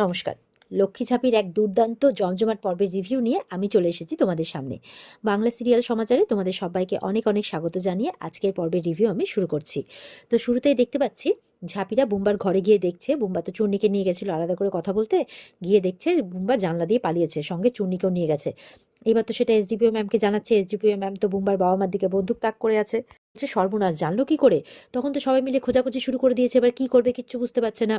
নমস্কার। লক্ষ্মী ঝাঁপির এক দুর্দান্ত জমজমাট পর্বের রিভিউ নিয়ে আমি চলে এসেছি তোমাদের সামনে। বাংলা সিরিয়াল সমাচারে তোমাদের সবাইকে অনেক অনেক স্বাগত জানিয়ে আজকের পর্বের রিভিউ আমি শুরু করছি। তো শুরুতেই দেখতে পাচ্ছি ঝাঁপিরা বুম্বার ঘরে গিয়ে দেখছে বুম্বা তো চূর্ণিকে নিয়ে গেছিল আলাদা করে কথা বলতে, গিয়ে দেখছে বুম্বা জানলা দিয়ে পালিয়েছে, সঙ্গে চূর্ণিকেও নিয়ে গেছে। এবার তো সেটা এসডিপিও ম্যামকে জানাচ্ছে, এসডিপিও ম্যাম তো বুম্বার বাবা মার দিকে বন্দুক তাক করে আছে। বলছে সর্বনাশ, জানলো কি করে? তখন তো সবাই মিলে খোঁজাখুঁজি শুরু করে দিয়েছে, এবার কি করবে কিচ্ছু বুঝতে পারছে না।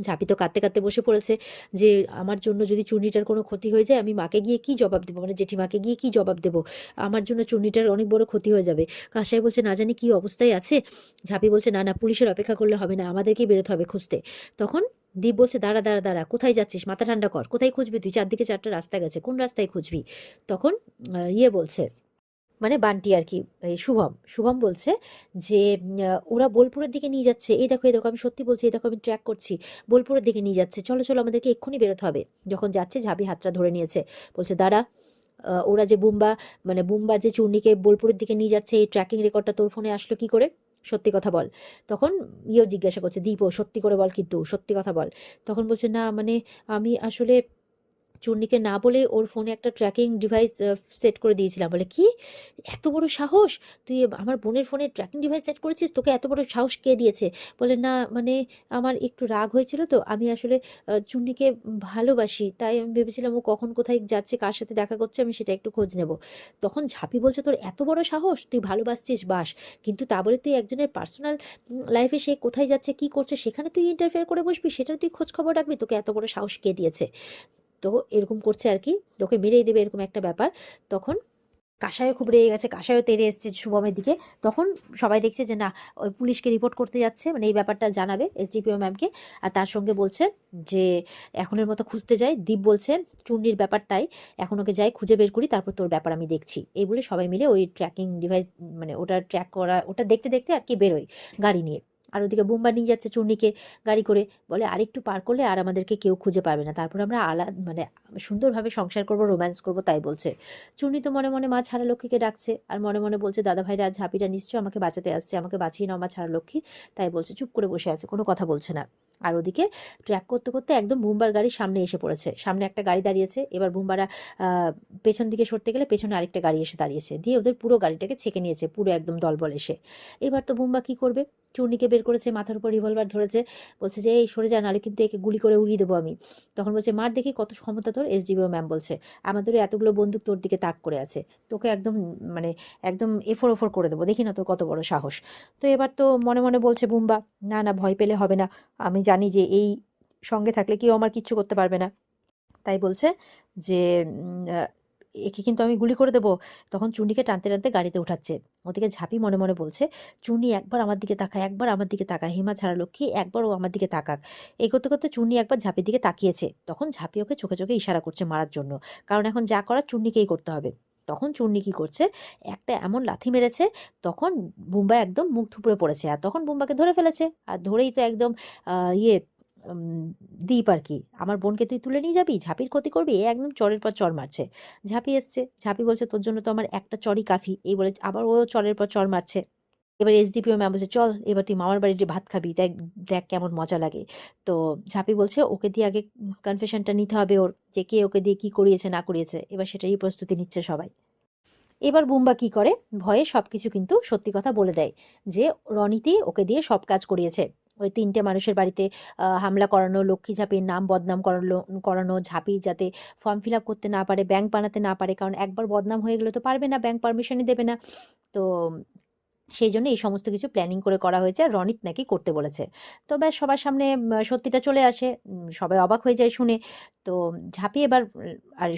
ঝাঁপি তো কাঁদতে কাঁদতে বসে পড়েছে যে আমার জন্য যদি চূর্ণিটার কোনো ক্ষতি হয়ে যায় আমি মাকে গিয়ে কি জবাব দেবো, মানে জেঠিমাকে গিয়ে কি জবাব দেবো, আমার জন্য চূর্ণিটার অনেক বড় ক্ষতি হয়ে যাবে। কাঁসাই বলছে না জানি কি অবস্থায় আছে। ঝাঁপি বলছে না না, পুলিশের অপেক্ষা করলে হবে না, আমাদেরকেই বেরোতে হবে খুঁজতে। তখন দীপ বলছে দাঁড়া দাঁড়া দাঁড়া, কোথায় যাচ্ছিস, মাথা ঠান্ডা কর, কোথায় খুঁজবি তুই, চারদিকে চারটা রাস্তা গেছে, কোন রাস্তায় খুঁজবি? তখন বলছে, মানে বান্টি আর কি, এই শুভম শুভম বলছে যে ওরা বোলপুরের দিকে নিয়ে যাচ্ছে, এই দেখো এই দেখো, আমি সত্যি বলছি, এই দেখো আমি ট্র্যাক করছি, বোলপুরের দিকে নিয়ে যাচ্ছে, চলো চলো আমাদেরকে এক্ষুনি বেরোতে হবে। যখন যাচ্ছে ঝাঁপি হাতটা ধরে নিয়েছে, বলছে দাঁড়া, ওরা যে বুম্বা যে চূর্ণিকে বোলপুরের দিকে নিয়ে যাচ্ছে, এই ট্র্যাকিং রেকর্ডটা তোর ফোনে আসলো কি করে? সত্যি কথা বল। তখন জিজ্ঞাসা করছে, দীপও সত্যি করে বল, কিন্তু সত্যি কথা বল। তখন বলছে না মানে আমি আসলে চূর্ণিকে না বলে ওর ফোনে একটা ট্র্যাকিং ডিভাইস সেট করে দিয়েছিলাম। বলে কি, এত বড় সাহস? তুই আমার বোনের ফোনে ট্র্যাকিং ডিভাইস সেট করেছিস? তোকে এত বড় সাহস কে দিয়েছে? বলে না মানে আমার একটু রাগ হয়েছিল, তো আমি আসলে চূর্ণিকে ভালোবাসি, তাই আমি ভেবেছিলাম ও কখন কোথায় যাচ্ছে, কার সাথে দেখা করছে, আমি সেটা একটু খোঁজ নেব। তখন ঝাঁপি বলছে তোর এত বড় সাহস, তুই ভালোবাসছিস বাস, কিন্তু তা বলে তুই একজনের পার্সোনাল লাইফে সে কোথায় যাচ্ছে কি করছে সেখানে তুই ইন্টারফেয়ার করে বসবি, সেটা তুই খোঁজ খবর রাখবি? তোকে এত বড় সাহস কে দিয়েছে? তো এরকম করছে আর কি, তোকে মেরেই দেবে এরকম একটা ব্যাপার। তখন কাসায়ও খুব রেগে গেছে, কাসায়ও তেড়ে এসছে শুভমের দিকে। তখন সবাই দেখছে যে না, ওই পুলিশকে রিপোর্ট করতে যাচ্ছে, মানে এই ব্যাপারটা জানাবে এসডিপিও ম্যামকে। আর তার সঙ্গে বলছে যে এখনের মতো খুঁজতে যায়। দীপ বলছে চূর্ণির ব্যাপারটাই, এখন ওকে যাই খুঁজে বের করি, তারপর তোর ব্যাপার আমি দেখছি। এই বলে সবাই মিলে ওই ট্র্যাকিং ডিভাইস, মানে ওটা ট্র্যাক করা, ওটা দেখতে দেখতে আর কি বেরোয় গাড়ি নিয়ে। আর ওদিকে বুম্বা নিয়ে যাচ্ছে চূর্ণিকে গাড়ি করে, বলে আরেকটু পার করলে আর আমাদেরকে কেউ খুঁজে পাবে না, তারপর আমরা মানে সুন্দরভাবে সংসার করবো, রোম্যান্স করবো, তাই বলছে। চুনি তো মনে মনে মা ছাড়া লক্ষ্মীকে ডাকছে, আর মনে মনে বলছে দাদা ভাইরা আজ ঝাঁপিটা নিশ্চয় আমাকে বাঁচাতে আসছে, আমাকে বাঁচিয়ে নাও মা ছাড়া লক্ষ্মী। তাই বলছে, চুপ করে বসে আছে, কোনো কথা বলছে না। আর ওদিকে ট্র্যাক করতে করতে একদম বুম্বার গাড়ির সামনে এসে পড়েছে, সামনে একটা গাড়ি দাঁড়িয়েছে। এবার বুম্বারা পেছন দিকে সরতে গেলে পেছনে আরেকটা গাড়ি এসে দাঁড়িয়েছে, দিয়ে ওদের পুরো গাড়িটাকে ছেঁকে নিয়েছে, পুরো একদম দলবল এসে। এবার তো বুম্বা কি করবে, চূর্ণিকে বের করেছে, মাথার উপর রিভলভার ধরেছে, বলছে যে এই সরে যা, নাহলে কিন্তু একে গুলি করে উড়িয়ে দেবো আমি। তখন বলছে মার দেখি কত ক্ষমতা তোর। এসডিপিও ম্যাম বলছে আমাদেরও এতগুলো বন্দুক তোর দিকে তাক করে আছে, তোকে একদম মানে একদম এফোর ওফোর করে দেবো, দেখি না তোর কত বড় সাহস। তো এবার তো মনে মনে বলছে বুম্বা, না না ভয় পেলে হবে না, আমি জানি যে এই সঙ্গে থাকলে কেউ আমার কিচ্ছু করতে পারবে না। তাই বলছে যে একে কিন্তু আমি গুলি করে দেবো। তখন চুনিকে টানতে টানতে গাড়িতে উঠাচ্ছে। ওদিকে ঝাঁপি মনে মনে বলছে চুনি একবার আমার দিকে তাকায়, একবার আমার দিকে তাকায়, হিমা ছাড়া লক্ষ্মী একবার ও আমার দিকে তাকাক। এই করতে করতে চুন্নি একবার ঝাঁপির দিকে তাকিয়েছে, তখন ঝাঁপি ওকে চোখে চোখে ইশারা করছে মারার জন্য, কারণ এখন যা করার চুন্নিকেই করতে হবে। তখন চুন্নি কি করছে, একটা এমন লাথি মেরেছে, তখন বুম্বা একদম মুখ থুবড়ে পড়েছে, আর তখন বুম্বাকে ধরে ফেলেছে। আর ধরেই তো একদম আহ ইয়ে দীপ আর কি, আমার বোনকে তুই তুলে নিয়ে যাবি, ঝাঁপির ক্ষতি করবি, এ একদম চরের পর চর মারছে। ঝাঁপি এসছে, ঝাঁপি বলছে তোর জন্য তো আমার একটা চরই কাফি, এই বলে আবার ও চরের পর চর মারছে। এবার এসডিপিও ম্যাম বলছে চল এবার তুই মামার বাড়িতে ভাত খাবি, দেখ দেখ কেমন মজা লাগে। তো ঝাঁপি বলছে ওকে দিয়ে আগে কনফেশনটা নিতে হবে ওর, যে কে ওকে দিয়ে কি করিয়েছে না করিয়েছে, এবার সেটারই প্রস্তুতি নিচ্ছে সবাই। এবার বুম্বা কি করে, ভয়ে সবকিছু কিন্তু সত্যি কথা বলে দেয়, যে রনিতি ওকে দিয়ে সব কাজ করিয়েছে। ওই 3টে মানুষের বাড়িতে হামলা করানো, লক্ষ্মী ঝাঁপির নাম বদনাম করানো, ঝাঁপি যাতে ফর্ম ফিল আপ করতে না পারে, ব্যাংক বানাতে না পারে, কারণ একবার বদনাম হয়ে গেলে তো পারবে না, ব্যাংক পারমিশনই দেবে না। তো সেই জন্য এই সমস্ত কিছু প্ল্যানিং করে করা হয়েছে, আর রনিত নাকি করতে বলেছে। তো ব্যাস সবার সামনে সত্যিটা চলে আসে, সবাই অবাক হয়ে যায় শুনে। তো ঝাঁপিয়ে এবার আর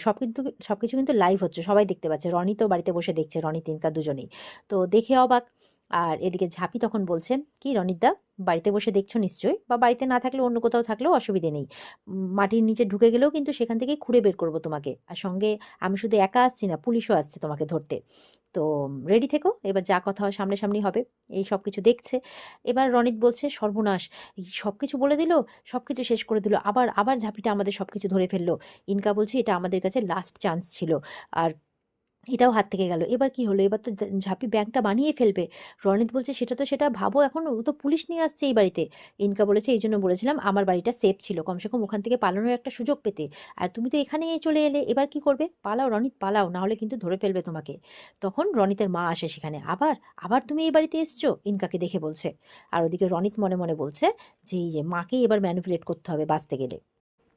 সবকিছু কিন্তু লাইভ হচ্ছে, সবাই দেখতে পাচ্ছে, রনি তো বাড়িতে বসে দেখছে, রনি তিনকা দুজনেই তো দেখে অবাক। আর এদিকে ঝাঁপি তখন বলছে কি রনিতদা, বাড়িতে বসে দেখছো নিশ্চয়ই, বা বাড়িতে না থাকলে অন্য কোথাও থাকলেও অসুবিধে নেই, মাটির নিচে ঢুকে গেলেও কিন্তু সেখান থেকে খুঁড়ে বের করবো তোমাকে, আর সঙ্গে আমি শুধু একা আসছি না, পুলিশও আসছে তোমাকে ধরতে। তো রেডি থেকো, এবার যা কথা হয় সামনাসামনি হবে। এই সব কিছু দেখছে। এবার রনিত বলছে সর্বনাশ, এই সব কিছু বলে দিল, সব কিছু শেষ করে দিল, আবার আবার ঝাঁপিটা আমাদের সব কিছু ধরে ফেললো। ইনকা বলছে এটা আমাদের কাছে লাস্ট চান্স ছিল। আর এটাও হাত থেকে গেল। এবার কি হলো? এবার তো ঝাঁপি ব্যাঙটা বানিয়ে ফেলবে। রনিত বলছে, "সেটা তো সেটা ভাবো এখন, ও তো পুলিশ নিয়ে আসছে এই বাড়িতে।" ইনকা বলেছে, "এইজন্য বলেছিলাম আমার বাড়িটা সেফ ছিল। কমসে কম ওখান থেকে পালানোর একটা সুযোগ পেতে। আর তুমি তো এখানেই চলে এলে। এবার কি করবে? পালাও রনিত পালাও, না হলে কিন্তু ধরে ফেলবে তোমাকে।" তখন রনিতের মা আসে সেখানে। "আবার? আবার তুমি এই বাড়িতে এসছো?" ইনকাকে দেখে বলছে। আর ওদিকে রনিত মনে, মনে বলছে যে এই যে মাকেই এবার ম্যানিপুলেট করতে হবে বাঁচতে গেলে।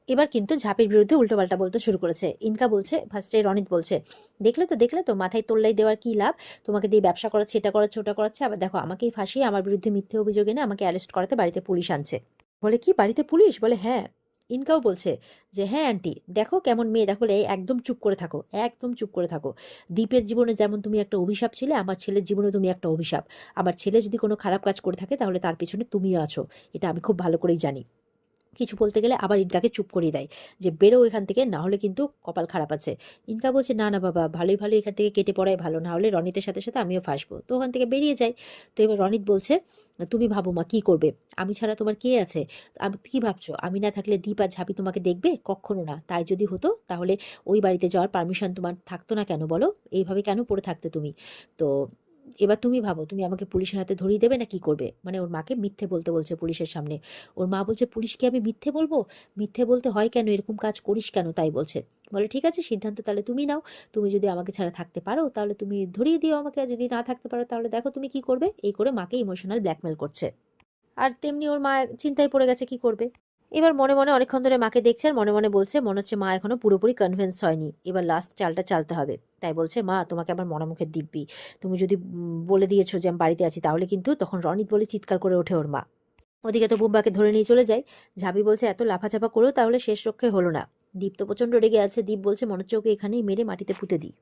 এবার কিন্তু ঝাঁপির বিরুদ্ধে উল্টোপাল্টা বলতে শুরু করেছে। ইনকা বলছে, ফার্স্টে রনিত বলছে, দেখলে তো মাথায় তোল্লাই দেওয়ার কি লাভ? তোমাকে দিয়ে ব্যবসা করাচ্ছে, এটা করাচ্ছে, ওটা করাচ্ছে, আবার দেখো আমাকেই ফাঁসিয়ে আমার বিরুদ্ধে মিথ্যে অভিযোগ এনে আমাকে অ্যারেস্ট করাতে বাড়িতে পুলিশ আনছে। বলে, কি বাড়িতে পুলিশ? বলে, হ্যাঁ। ইনকাও বলছে যে, হ্যাঁ আন্টি, দেখো কেমন মেয়ে। দেখো, বলে, "এই একদম চুপ করে থাকো, একদম চুপ করে থাকো। দীপের জীবনে যেমন তুমি একটা অভিশাপ ছিলে, আমার ছেলের জীবনে তুমি একটা অভিশাপ। আমার ছেলে যদি কোনো খারাপ কাজ করে থাকে তাহলে তার পেছনে তুমিও আছো, এটা আমি খুব ভালো করেই জানি।" কিছু বলতে গেলে আবার ইনকাকে চুপ করিয়ে দেয় যে, "বেরো এখান থেকে, না হলে কিন্তু কপাল খারাপ আছে।" ইনকা বলছে, "না না বাবা, ভালোই ভালো এখান থেকে কেটে পড়াই ভালো, না হলে রনিতের সাথে সাথে আমিও ফাঁসবো।" তো ওখান থেকে বেরিয়ে যায়। তো এবার রনিত বলছে, "তুমি ভাবো মা, কি করবে? আমি ছাড়া তোমার কে আছে? আমি কি ভাবছো আমি না থাকলে দীপ আর ঝাঁপি তোমাকে দেখবে? কখনো না। তাই যদি হতো তাহলে ওই বাড়িতে যাওয়ার পারমিশন তোমার থাকতো না কেন বলো? এইভাবে কেন পড়ে থাকতে তুমি? তো এবার তুমি ভাবো, তুমি আমাকে পুলিশের হাতে ধরিয়ে দেবে না কি করবে?" মানে ওর মাকে মিথ্যে বলতে বলছে পুলিশের সামনে। ওর মা বলছে, "পুলিশকে আমি মিথ্যে বলবো? মিথ্যে বলতে হয় কেন? এরকম কাজ করিস কেন?" তাই বলছে। বলে, "ঠিক আছে, সিদ্ধান্ত তাহলে তুমি নাও। তুমি যদি আমাকে ছাড়া থাকতে পারো তাহলে তুমি ধরিয়ে দিও আমাকে, আর যদি না থাকতে পারো তাহলে দেখো তুমি কি করবে।" এই করে মাকে ইমোশনাল ব্ল্যাকমেল করছে। আর তেমনি ওর মা চিন্তায় পড়ে গেছে কি করবে। এবার মনে, মনে অনেকক্ষণ ধরে মাকে দেখছে আর মনে, মনে বলছে, মনে হচ্ছে মা এখনো পুরোপুরি কনভিন্স হয়নি। এবার লাস্ট চালটা চালতে হবে। তাই বলছে, "মা তোমাকে আমার মনামুখের দিব্যি। তুমি যদি বলে দিয়েছো যে আমি বাড়িতে আছি তাহলে কিন্তু" তখন রনিত বলে চিৎকার করে ওঠে ওর মা। ওদিকে তো বুম্বাকে ধরে নিয়ে চলে যায়। ঝাঁপি বলছে, "এত লাফাচাপা করেও তাহলে শেষ রক্ষে হলো না।" দীপ তো প্রচন্ড রেগে আছে। দীপ বলছে, "মনে হচ্ছে ওকে এখানেই মেরে মাটিতে পুঁতে দিই।"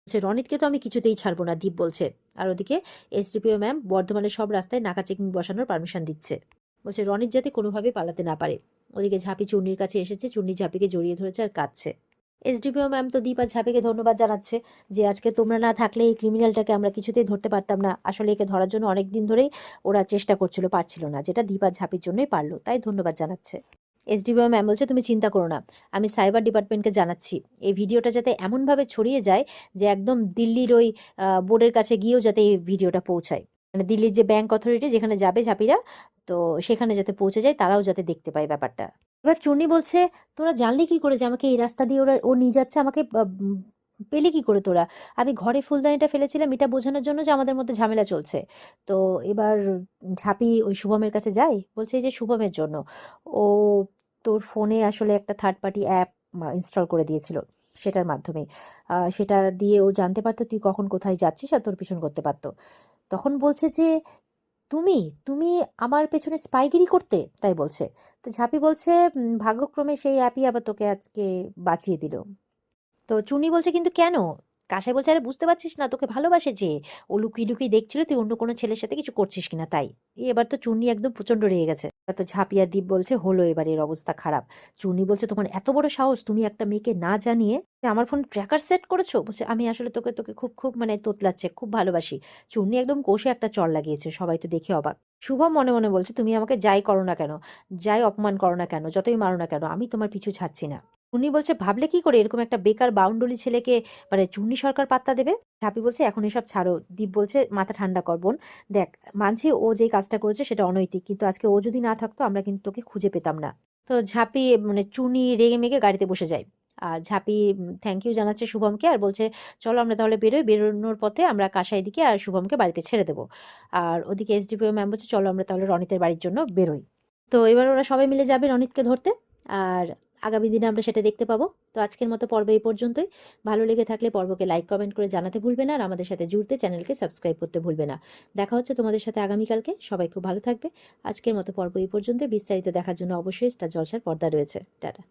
বলছে, "রনিতকে তো আমি কিছুতেই ছাড়বো না", দীপ বলছে। আর ওদিকে এসডিপিও ম্যাম বর্ধমানের সব রাস্তায় নাকা চেকিং বসানোর পারমিশন দিচ্ছে। বলছে রনিত যাতে কোনোভাবে পালাতে না পারে। ওদিকে ঝাঁপি চুন্নির কাছে এসেছে। চুন্নি ঝাঁপিকে জড়িয়ে ধরেছে আর কাঁদছে। এসডিপিও ম্যাম তো দীপ আর ঝাঁপিকে ধন্যবাদ জানাচ্ছে যে আজকে তোমরা না থাকলে এই ক্রিমিনালটাকে আমরা কিছুতেই ধরতে পারতাম না। আসলে একে ধরার জন্য অনেক দিন ধরেই ওরা চেষ্টা করছিল, পারছিল না, যেটা দীপ আর ঝাঁপির জন্যই পারলো, তাই ধন্যবাদ জানাচ্ছে। এসডিপিও ম্যাম বলছে, "তুমি চিন্তা করো না, আমি সাইবার ডিপার্টমেন্টকে জানাচ্ছি এই ভিডিওটা যাতে এমনভাবে ছড়িয়ে যায় যে একদম দিল্লির ওই বোর্ডের কাছে গিয়েও যাতে এই ভিডিওটা পৌঁছায়। মানে দিল্লির যে ব্যাংক অথরিটি যেখানে যাবে ঝাঁপিরা, তো সেখানে যাতে পৌঁছে যায়, তারাও যাতে দেখতে পায় ব্যাপারটা।" এবার চুন্নি বলছে, "তোরা জানলি কি করে যে আমাকে এই রাস্তা দিয়ে ও নিয়ে যাচ্ছে? আমাকে পেলি কি করে তোরা? আমি ঘরে ফুলদানিটা ফেলেছিলাম এটা বোঝানোর জন্য যে আমাদের মধ্যে ঝামেলা চলছে।" তো এবার ঝাঁপি ওই শুভমের কাছে যায়, বলছে, "এই যে শুভমের জন্য, ও তোর ফোনে আসলে একটা থার্ড পার্টি অ্যাপ ইনস্টল করে দিয়েছিল, সেটার মাধ্যমে সেটা দিয়ে ও জানতে পারতো তুই কখন কোথায় যাচ্ছিস আর তোর পিছন করতে পারতো।" তখন বলছে যে, তুমি তুমি আমার পেছনে স্পাইগিরি করতে?" তাই বলছে। তো ঝাঁপি বলছে, ভাগ্যক্রমে সেই অ্যাপই আবার তোকে আজকে বাঁচিয়ে দিল।" তো চুনি বলছে, "কিন্তু কেন?" কাসাই বলছে, "আরে বুঝতে পারছিস না, তোকে ভালোবাসে যে। ও লুকিয়ে লুকিয়ে দেখছিল তুই অন্য কোনো ছেলের সাথে কিছু করছিস কিনা, তাই।" এবার তো চুন্নি একদম প্রচন্ড রেগে গেছে। এবার তো ঝাঁপিয়া দ্বীপ বলছে, "হলো এবার এর অবস্থা খারাপ।" চুন্নি বলছে, "তোমার এত বড় সাহস, তুমি একটা মেয়েকে না জানিয়ে আমার ফোন ট্র্যাকার সেট করেছো?" বলছে, "আমি আসলে তোকে তোকে খুব খুব মানে তোতলাচ্ছে, খুব ভালোবাসি।" চুন্নি একদম কষে একটা চড় লাগিয়েছে। সবাই তো দেখে অবাক। শুভম মনে মনে বলছে, "তুমি আমাকে যাই করো না কেন, যাই অপমান করো না কেন, যতই মারো না কেন, আমি তোমার পিছু ছাড়ছি না।" উনি বলছে, "ভাবলে কি করে এরকম একটা বেকার বাউন্ডুলি ছেলেকে মানে চুন্নি সরকার পাত্তা দেবে?" ঝাঁপি বলছে, "এখন এসব ছাড়ো।" দীপ বলছে, "মাথা ঠান্ডা কর বোন। দেখ, মানছি ও যেই কাজটা করেছে সেটা অনৈতিক, কিন্তু আজকে ও যদি না থাকতো আমরা কিন্তু তোকে খুঁজে পেতাম না।" তো ঝাঁপি মানে চুনি রেগে মেগে গাড়িতে বসে যায়। আর ঝাঁপি থ্যাংক ইউ জানাচ্ছে শুভমকে আর বলছে, "চলো আমরা তাহলে বেরোই। বেরোনোর পথে আমরা কাসাই দিকে আর শুভমকে বাড়িতে ছেড়ে দেবো।" আর ওদিকে এসডিপিও ম্যাম বলছে, "চলো আমরা তাহলে রনিতের বাড়ির জন্য বেরোই।" তো এবার ওরা সবাই মিলে যাবে রনিতকে ধরতে। আর আগামী দিনে আমরা সেটা দেখতে পাবো। তো আজকের মতো পর্ব এই পর্যন্তই। ভালো লেগে থাকলে পর্বকে লাইক কমেন্ট করে জানাতে ভুলবে না, আর আমাদের সাথে জুড়তে চ্যানেলকে সাবস্ক্রাইব করতে ভুলবে না। দেখা হচ্ছে তোমাদের সাথে আগামীকালকে। সবাই খুব ভালো থাকবে। আজকের মতো পর্ব এই পর্যন্ত। বিস্তারিত দেখার জন্য অবশ্যই স্টার জলসার পর্দা রয়েছে। টাটা।